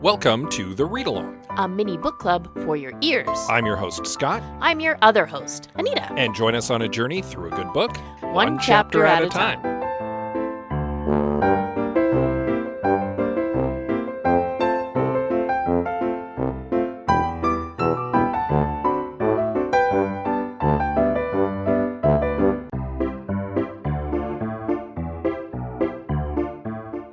Welcome to The Read Along, a mini book club for your ears. I'm your host, Scott. I'm your other host, Anita. And join us on a journey through a good book, one chapter at a time.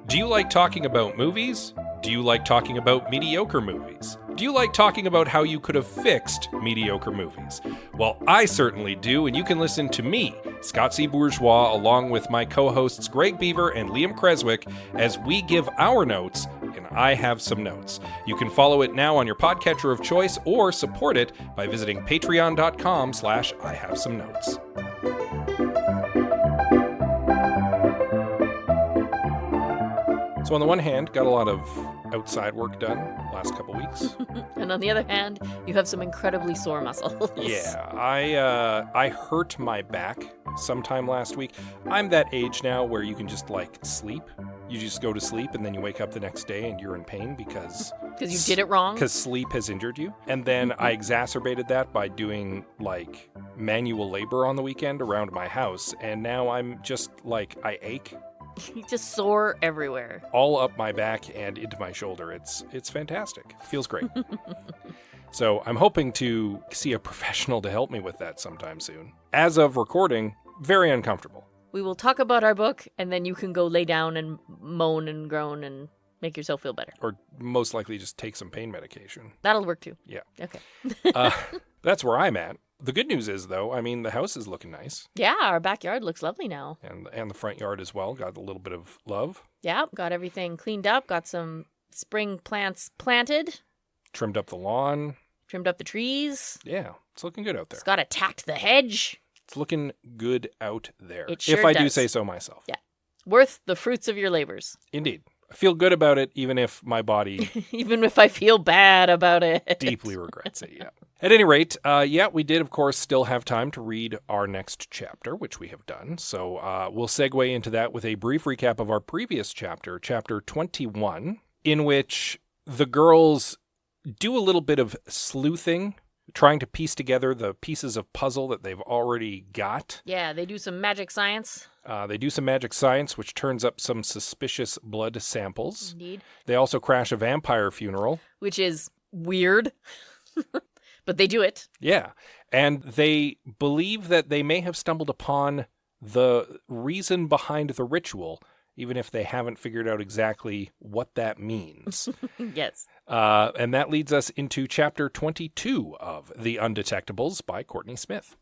Do you like talking about movies? Do you like talking about mediocre movies? Do you like talking about how you could have fixed mediocre movies? Well, I certainly do, and you can listen to me, Scott C. Bourgeois, along with my co-hosts Greg Beaver and Liam Creswick, as we give our notes, and I have some notes. You can follow it now on your podcatcher of choice, or support it by visiting patreon.com/IHaveSomeNotes. So on the one hand, got a lot of outside work done last couple weeks. And on the other hand, you have some incredibly sore muscles. Yeah, I hurt my back sometime last week. I'm that age now where you can just sleep. You just go to sleep and then you wake up the next day and you're in pain because you did it wrong. Because sleep has injured you. And then I exacerbated that by doing manual labor on the weekend around my house. And now I'm just I ache. You just sore everywhere. All up my back and into my shoulder. It's fantastic. Feels great. So I'm hoping to see a professional to help me with that sometime soon. As of recording, very uncomfortable. We will talk about our book, and then you can go lay down and moan and groan and make yourself feel better. Or most likely just take some pain medication. That'll work too. Yeah. Okay. That's where I'm at. The good news is, though, the house is looking nice. Yeah, our backyard looks lovely now. And the front yard as well. Got a little bit of love. Yeah, got everything cleaned up. Got some spring plants planted. Trimmed up the lawn. Trimmed up the trees. Yeah, it's looking good out there. Got attacked the hedge. It's looking good out there. It sure if I does. do say so myself. Yeah. Worth the fruits of your labors. Indeed. I feel good about it, even if my body... even if I feel bad about it. Deeply regrets it, yeah. At any rate, we did, of course, still have time to read our next chapter, which we have done. So we'll segue into that with a brief recap of our previous chapter, chapter 21, in which the girls do a little bit of sleuthing, trying to piece together the pieces of puzzle that they've already got. Yeah, they do some magic science. They do some magic science, which turns up some suspicious blood samples. Indeed. They also crash a vampire funeral. Which is weird. But they do it. Yeah. And they believe that they may have stumbled upon the reason behind the ritual, even if they haven't figured out exactly what that means. Yes. And that leads us into chapter 22 of The Undetectables by Courtney Smyth.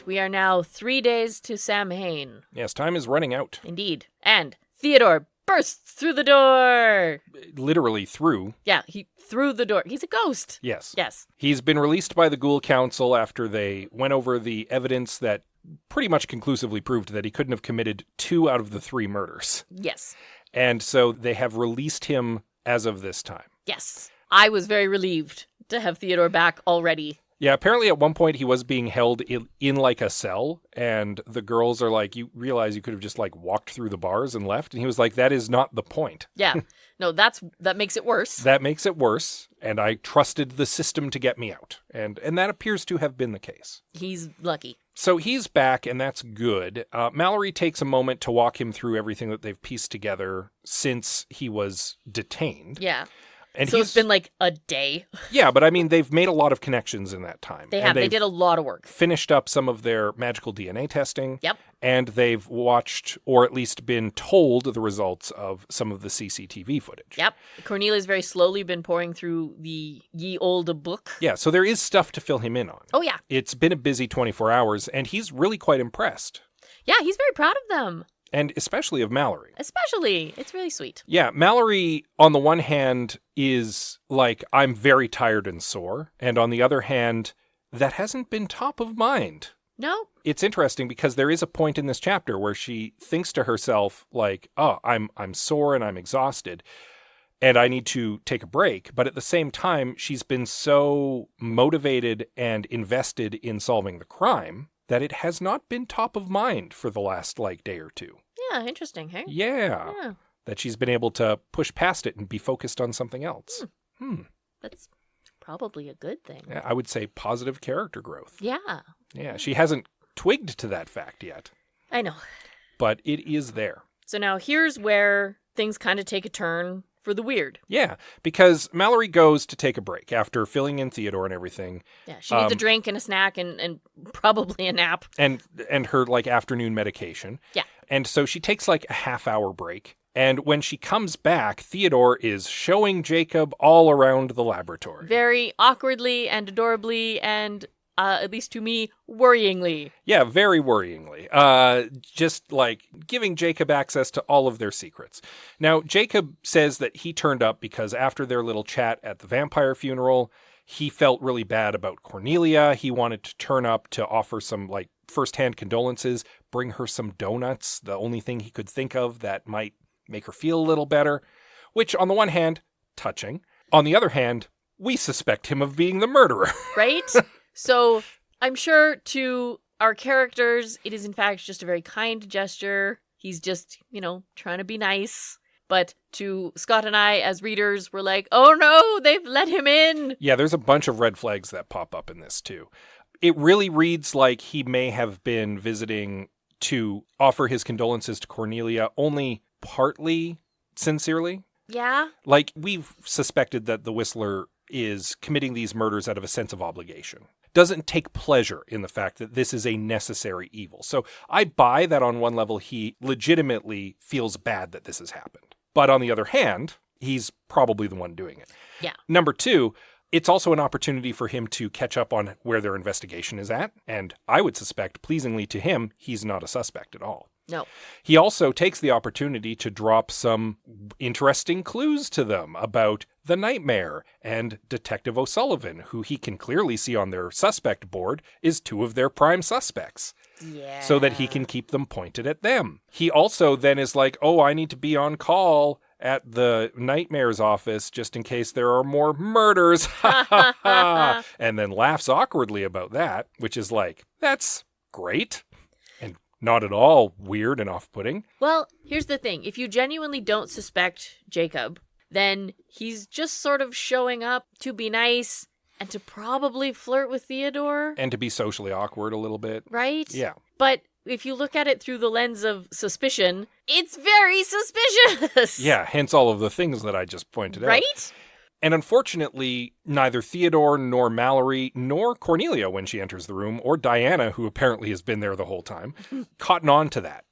We are now 3 days to Samhain. Yes, time is running out. Indeed. And Theodore bursts through the door. Literally through. Yeah, he through the door. He's a ghost. Yes. Yes. He's been released by the Ghoul Council after they went over the evidence that pretty much conclusively proved that he couldn't have committed 2 out of the 3 murders. Yes. And so they have released him as of this time. Yes. I was very relieved to have Theodore back already. Yeah, apparently at one point he was being held in like a cell, and the girls are like, you realize you could have just walked through the bars and left? And he was like, that is not the point. Yeah. No, that makes it worse. That makes it worse, and I trusted the system to get me out. And that appears to have been the case. He's lucky. So he's back, and that's good. Mallory takes a moment to walk him through everything that they've pieced together since he was detained. Yeah. And so it's been a day. Yeah, but they've made a lot of connections in that time. They have. They did a lot of work. Finished up some of their magical DNA testing. Yep. And they've watched, or at least been told, the results of some of the CCTV footage. Yep. Cornelia's very slowly been pouring through the ye olde book. Yeah, so there is stuff to fill him in on. Oh, yeah. It's been a busy 24 hours, and he's really quite impressed. Yeah, he's very proud of them. And especially of Mallory. Especially. It's really sweet. Yeah, Mallory, on the one hand, is I'm very tired and sore. And on the other hand, that hasn't been top of mind. No. It's interesting because there is a point in this chapter where she thinks to herself, oh, I'm sore and I'm exhausted. and I need to take a break. But at the same time, she's been so motivated and invested in solving the crime that it has not been top of mind for the last, day or two. Yeah, interesting, hey? Yeah. That she's been able to push past it and be focused on something else. That's probably a good thing. Yeah, I would say positive character growth. Yeah. Yeah, she hasn't twigged to that fact yet. I know. But it is there. So now here's where things kind of take a turn for the weird. Yeah, because Mallory goes to take a break after filling in Theodore and everything. Yeah, she needs a drink and a snack and probably a nap. And her, afternoon medication. Yeah. And so she takes, a half-hour break. And when she comes back, Theodore is showing Jacob all around the laboratory. Very awkwardly and adorably and, at least to me, worryingly. Yeah, very worryingly. Just giving Jacob access to all of their secrets. Now, Jacob says that he turned up because after their little chat at the vampire funeral, he felt really bad about Cornelia. He wanted to turn up to offer some, firsthand condolences, bring her some donuts, the only thing he could think of that might make her feel a little better, which on the one hand, touching. On the other hand, we suspect him of being the murderer. Right? So I'm sure to our characters, it is in fact just a very kind gesture. He's just, trying to be nice. But to Scott and I as readers, we're like, oh no, they've let him in. Yeah, there's a bunch of red flags that pop up in this too. It really reads like he may have been visiting to offer his condolences to Cornelia only partly sincerely. Yeah. We've suspected that the Whistler is committing these murders out of a sense of obligation. Doesn't take pleasure in the fact that this is a necessary evil. So I buy that on one level he legitimately feels bad that this has happened. But on the other hand, he's probably the one doing it. Yeah. Number two, it's also an opportunity for him to catch up on where their investigation is at. And I would suspect, pleasingly to him, he's not a suspect at all. No. He also takes the opportunity to drop some interesting clues to them about the nightmare and Detective O'Sullivan, who he can clearly see on their suspect board is two of their prime suspects. Yeah. So that he can keep them pointed at them. He also then is like, oh, I need to be on call at the Nightmare's office just in case there are more murders. Ha ha ha. And then laughs awkwardly about that, which is that's great. And not at all weird and off-putting. Well, here's the thing. If you genuinely don't suspect Jacob, then he's just sort of showing up to be nice and to probably flirt with Theodore. And to be socially awkward a little bit. Right? Yeah. But if you look at it through the lens of suspicion, it's very suspicious. Yeah, hence all of the things that I just pointed out. Right? And unfortunately, neither Theodore nor Mallory nor Cornelia, when she enters the room, or Diana, who apparently has been there the whole time, cotton on to that.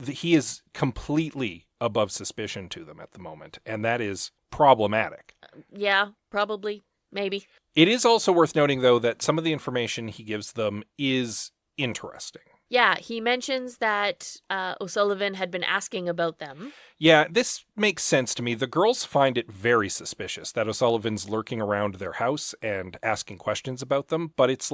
He is completely above suspicion to them at the moment, and that is problematic. Yeah, probably. Maybe. It is also worth noting, though, that some of the information he gives them is interesting. Yeah, he mentions that O'Sullivan had been asking about them. Yeah, this makes sense to me. The girls find it very suspicious that O'Sullivan's lurking around their house and asking questions about them, but it's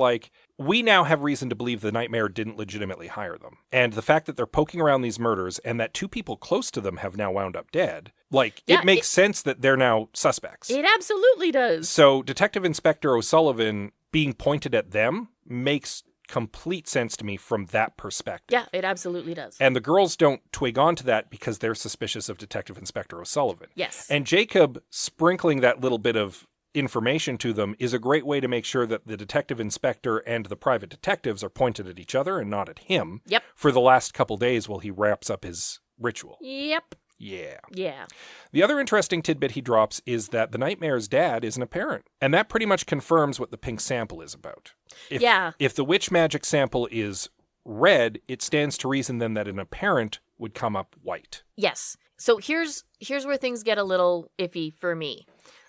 we now have reason to believe the Nightmare didn't legitimately hire them. And the fact that they're poking around these murders and that two people close to them have now wound up dead, it makes sense that they're now suspects. It absolutely does. So Detective Inspector O'Sullivan being pointed at them makes complete sense to me from that perspective. Yeah, it absolutely does. And the girls don't twig onto that because they're suspicious of Detective Inspector O'Sullivan. Yes. And Jacob sprinkling that little bit of information to them is a great way to make sure that the detective inspector and the private detectives are pointed at each other and not at him. Yep. For the last couple days while he wraps up his ritual. Yep. Yeah. Yeah. The other interesting tidbit he drops is that the Nightmare's dad isn't a parent. And that pretty much confirms what the pink sample is about. If the witch magic sample is red, it stands to reason then that an apparent would come up white. Yes. So here's where things get a little iffy for me.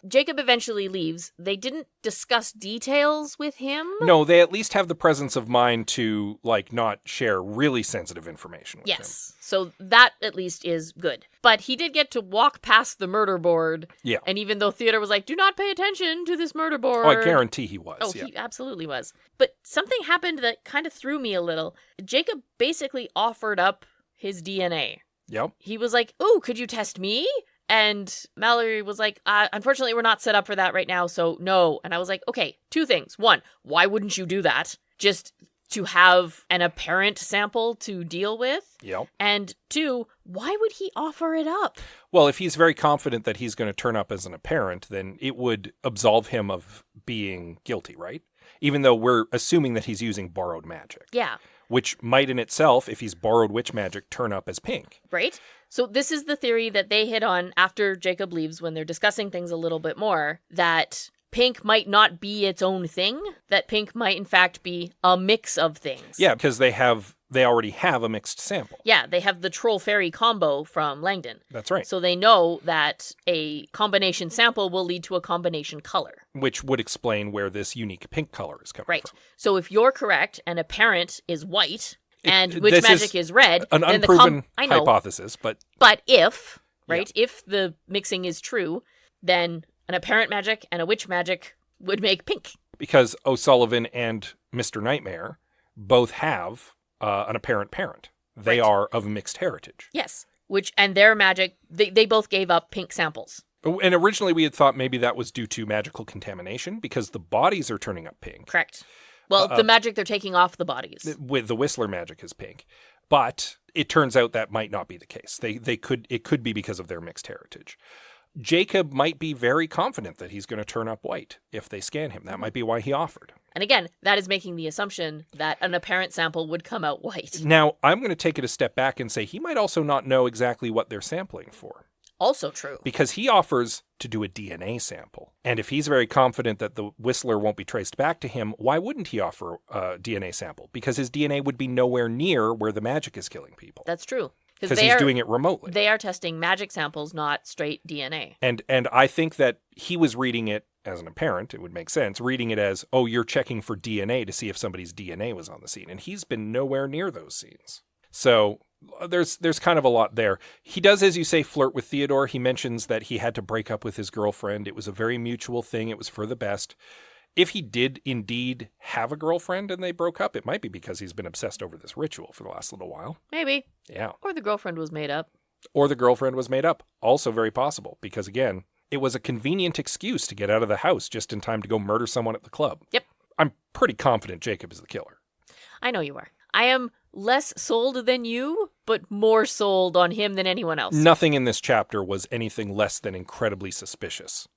Jacob eventually leaves. They didn't discuss details with him. No, they at least have the presence of mind to, not share really sensitive information with him. Yes. So that at least is good. But he did get to walk past the murder board. Yeah. And even though Theodore was like, do not pay attention to this murder board. Oh, I guarantee he was. Oh, yeah. He absolutely was. But something happened that kind of threw me a little. Jacob basically offered up his DNA. Yep. He was like, oh, could you test me? And Mallory was like, unfortunately, we're not set up for that right now, so no. And I was like, okay, two things. One, why wouldn't you do that? Just to have an apparent sample to deal with. Yep. And two, why would he offer it up? Well, if he's very confident that he's going to turn up as an apparent, then it would absolve him of being guilty, right? Even though we're assuming that he's using borrowed magic. Yeah. Which might in itself, if he's borrowed witch magic, turn up as pink. Right? So this is the theory that they hit on after Jacob leaves when they're discussing things a little bit more, that pink might not be its own thing, that pink might in fact be a mix of things. Yeah, because they already have a mixed sample. Yeah, they have the troll fairy combo from Langdon. That's right. So they know that a combination sample will lead to a combination color. Which would explain where this unique pink color is coming right. from. So if you're correct and apparent is white and This witch magic is red, an then unproven hypothesis, but if, right, if the mixing is true, then an apparent magic and a witch magic would make pink. Because O'Sullivan and Mr. Nightmare both have an apparent parent. They are of mixed heritage. Yes. And their magic, they both gave up pink samples. And originally we had thought maybe that was due to magical contamination because the bodies are turning up pink. Correct. Well, the magic they're taking off the bodies. With the Whistler magic is pink. But it turns out that might not be the case. It could be because of their mixed heritage. Jacob might be very confident that he's going to turn up white if they scan him. That might be why he offered. And again, that is making the assumption that an apparent sample would come out white. Now, I'm going to take it a step back and say he might also not know exactly what they're sampling for. Also true. Because he offers to do a DNA sample. And if he's very confident that the Whistler won't be traced back to him, why wouldn't he offer a DNA sample? Because his DNA would be nowhere near where the magic is killing people. That's true. Because he's doing it remotely. They are testing magic samples, not straight DNA. And I think that he was reading it as an apparent, it would make sense, reading it as, oh, you're checking for DNA to see if somebody's DNA was on the scene. And he's been nowhere near those scenes. So there's kind of a lot there. He does, as you say, flirt with Theodore. He mentions that he had to break up with his girlfriend. It was a very mutual thing. It was for the best. If he did indeed have a girlfriend and they broke up, it might be because he's been obsessed over this ritual for the last little while. Maybe. Yeah. Or the girlfriend was made up. Or the girlfriend was made up. Also very possible. Because again, it was a convenient excuse to get out of the house just in time to go murder someone at the club. Yep. I'm pretty confident Jacob is the killer. I know you are. I am less sold than you, but more sold on him than anyone else. Nothing in this chapter was anything less than incredibly suspicious.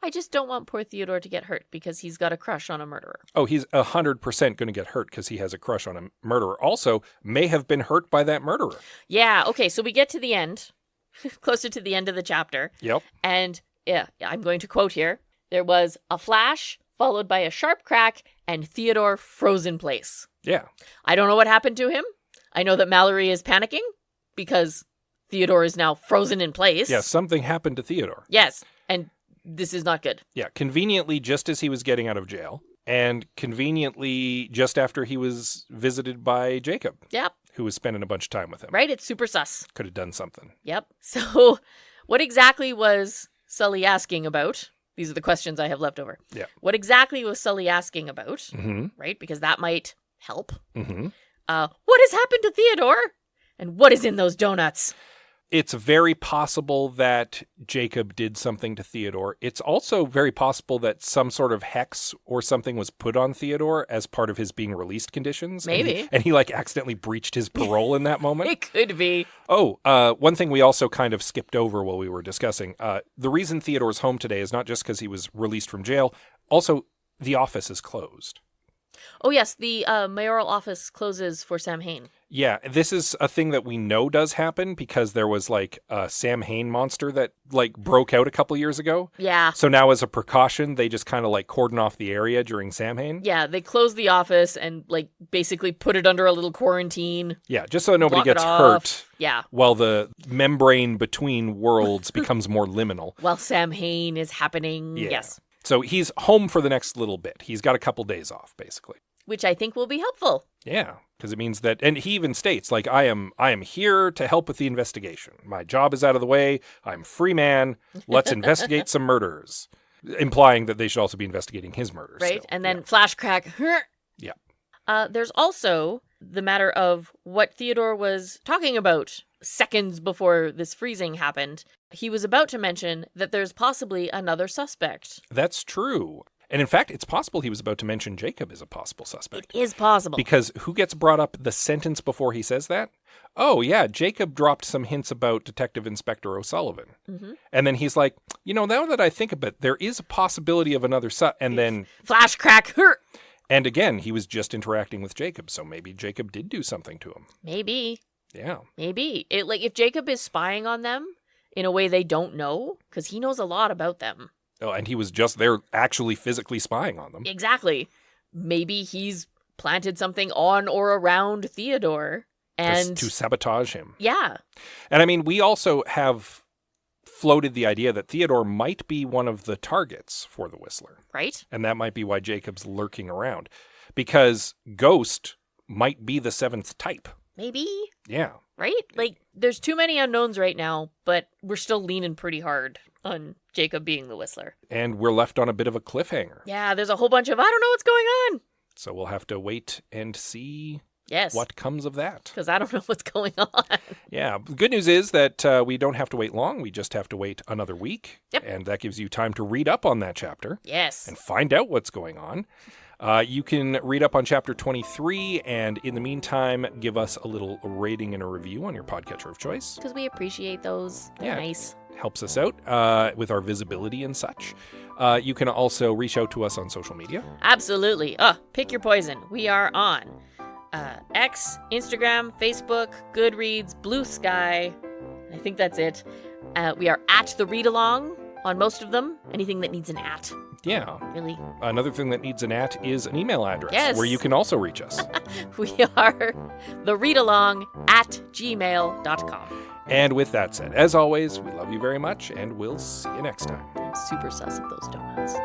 I just don't want poor Theodore to get hurt because he's got a crush on a murderer. Oh, he's 100% going to get hurt because he has a crush on a murderer. Also, may have been hurt by that murderer. Yeah, okay, so we get to the end, closer to the end of the chapter. Yep. And, yeah, I'm going to quote here. There was a flash, followed by a sharp crack, and Theodore froze in place. Yeah. I don't know what happened to him. I know that Mallory is panicking because Theodore is now frozen in place. Yeah, something happened to Theodore. Yes, and this is not good. Yeah, conveniently just as he was getting out of jail, and conveniently just after he was visited by Jacob. Yep. Who was spending a bunch of time with him. Right? It's super sus. Could have done something. Yep. So what exactly was Sully asking about? These are the questions I have left over. Yeah. What exactly was Sully asking about? Mm-hmm. Right? Because that might help. Mm-hmm. What has happened to Theodore? And what is in those donuts? It's very possible that Jacob did something to Theodore. It's also very possible that some sort of hex or something was put on Theodore as part of his being released conditions. Maybe. And he like accidentally breached his parole in that moment. It could be. Oh, one thing we also kind of skipped over while we were discussing. The reason Theodore's home today is not just because he was released from jail. Also, the office is closed. Oh, yes. The mayoral office closes for Sam Hain. Yeah, this is a thing that we know does happen because there was like a Sam Hain monster that like broke out a couple years ago. Yeah. So now as a precaution, they just kind of like cordon off the area during Sam Hain. Yeah, they close the office and like basically put it under a little quarantine. Yeah, just so nobody gets hurt. Yeah. While the membrane between worlds becomes more liminal. While Sam Hain is happening. Yeah. Yes. So he's home for the next little bit. He's got a couple days off, basically. Which I think will be helpful. Yeah, because it means that, and he even states, like, I am here to help with the investigation. My job is out of the way. I'm free man. Let's investigate some murders. Implying that they should also be investigating his murders. Right, still. and then flash crack. Yeah. There's also the matter of what Theodore was talking about seconds before this freezing happened, he was about to mention that there's possibly another suspect. That's true. And in fact, it's possible he was about to mention Jacob as a possible suspect. It is possible. Because who gets brought up the sentence before he says that? Oh, yeah, Jacob dropped some hints about Detective Inspector O'Sullivan. Mm-hmm. And then he's like, now that I think of it, there is a possibility of another and then... Flash crack. And again, he was just interacting with Jacob, so maybe Jacob did do something to him. Maybe. Yeah. Maybe. If Jacob is spying on them in a way they don't know, because he knows a lot about them. Oh, and he was just there actually physically spying on them. Exactly. Maybe he's planted something on or around Theodore. And to sabotage him. Yeah. And I mean, we also have floated the idea that Theodore might be one of the targets for the Whistler. Right. And that might be why Jacob's lurking around. Because Ghost might be the seventh type. Maybe. Yeah. Right? There's too many unknowns right now, but we're still leaning pretty hard on Jacob being the Whistler. And we're left on a bit of a cliffhanger. Yeah, there's a whole bunch of, I don't know what's going on. So we'll have to wait and see yes. what comes of that. Because I don't know what's going on. Yeah. The good news is that we don't have to wait long. We just have to wait another week. Yep. And that gives you time to read up on that chapter. Yes. And find out what's going on. You can read up on Chapter 23, and in the meantime, give us a little rating and a review on your podcatcher of choice. Because we appreciate those. They're nice. Helps us out with our visibility and such. You can also reach out to us on social media. Absolutely. Pick your poison. We are on X, Instagram, Facebook, Goodreads, Blue Sky. I think that's it. We are at The Read Along on most of them. Anything that needs an at. Yeah. Really? Another thing that needs an at is an email address. Yes. Where you can also reach us. We are thereadalong@gmail.com. And with that said, as always, we love you very much, and we'll see you next time. I'm super sus of those donuts.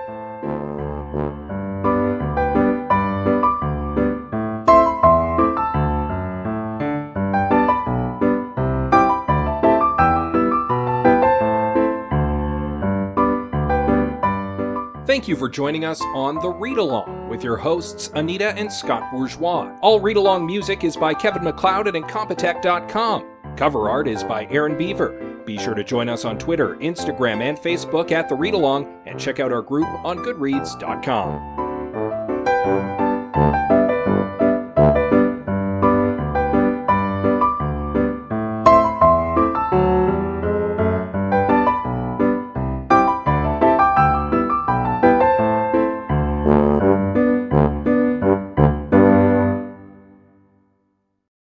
Thank you for joining us on The Read Along with your hosts, Anita and Scott Bourgeois. All Read Along music is by Kevin MacLeod at Incompetech.com. Cover art is by Aaron Beaver. Be sure to join us on Twitter, Instagram, and Facebook at The Read Along, and check out our group on Goodreads.com.